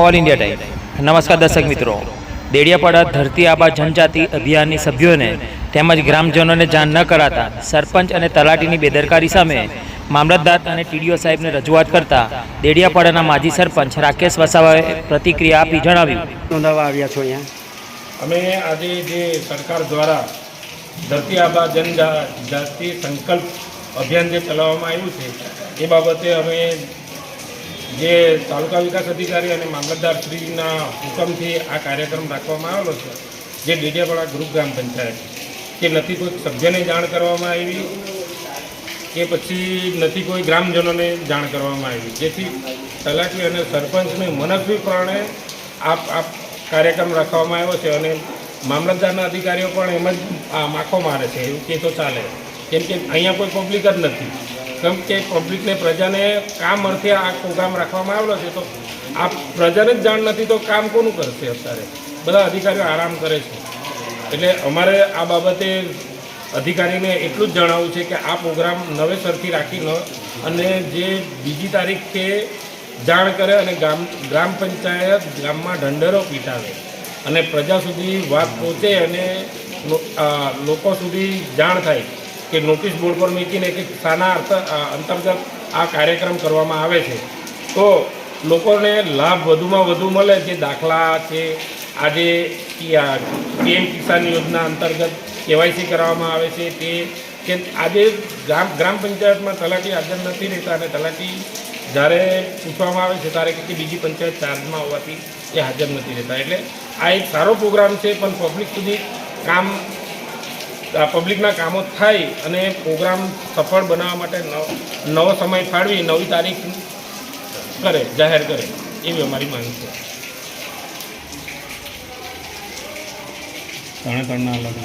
All India time. નમસ્કાર દર્શક મિત્રો, દેડિયાપાડા ધરતી આબા જનજાતિ અભિયાનની સભ્યોને તેમજ ગ્રામજનોને જાણ ન કરાતા સરપંચ અને તલાટીની બેદરકારી સામે મામલતદાર અને ટીડીઓ સાહેબને રજૂઆત કરતા દેડિયાપાડાના માજી સરપંચ રાકેશ વસાવાએ પ્રતિક્રિયા આપી જણાવ્યું, નોંધાવા આવ્યા છો અહીંયા અમે આજે જે સરકાર દ્વારા ધરતી આબા જનજાતિ સંકલ્પ અભિયાન જે ચલાવવામાં આવ્યું છે એ બાબતે અમે જે તાલુકા વિકાસ અધિકારી અને મામલતદારશ્રીના હુકમથી આ કાર્યક્રમ રાખવામાં આવેલો છે, જે દેડિયાપાડા ગ્રુપ ગ્રામ પંચાયત કે નથી કોઈ સભ્યને જાણ કરવામાં આવી કે પછી નથી કોઈ ગ્રામજનોને જાણ કરવામાં આવી, જેથી તલાટી અને સરપંચને મનસ્વીપણે આ કાર્યક્રમ રાખવામાં આવ્યો છે અને મામલતદારના અધિકારીઓ પણ એમ જ માખો મારે છે એવું કે તો ચાલે, કેમ કે અહીંયા કોઈ પબ્લિક જ નથી, કેમ કે પબ્લિકને પ્રજાને કામ અર્થે આ પ્રોગ્રામ રાખવામાં આવેલો છે, તો આ પ્રજાને જ જાણ નથી તો કામ કોનું કરશે? અત્યારે બધા અધિકારીઓ આરામ કરે છે, એટલે અમારે આ બાબતે અધિકારીને એટલું જ જણાવવું છે કે આ પ્રોગ્રામ નવેસરથી રાખી અને જે બીજી તારીખે જાણ કરે અને ગ્રામ પંચાયત ગામમાં ઢંઢેરો પીટાવે અને પ્રજા સુધી વાત પહોંચે અને લોકો સુધી જાણ થાય કે નોટિસ બોર્ડ પર મૂકીને કે શાના અંતર્ગત આ કાર્યક્રમ કરવામાં આવે છે, તો લોકોને લાભ વધુમાં વધુ મળે। જે દાખલા છે, આજે પીએમ કિસાન યોજના અંતર્ગત કેવાયસી કરવામાં આવે છે, તે કે આજે ગ્રામ પંચાયતમાં તલાટી હાજર નથી રહેતા અને તલાટી જ્યારે પૂછવામાં આવે છે ત્યારે કે બીજી પંચાયત ચાર્જમાં હોવાથી એ હાજર નથી રહેતા, એટલે આ એક સારો પ્રોગ્રામ છે, પણ પબ્લિક સુધી પબ્લિકના કામો થાય અને પ્રોગ્રામ સફળ બનાવવા માટે નવો સમય ફાળવી નવી તારીખ જાહેર કરે એવી અમારી માંગ છે। ત્રણના અલગ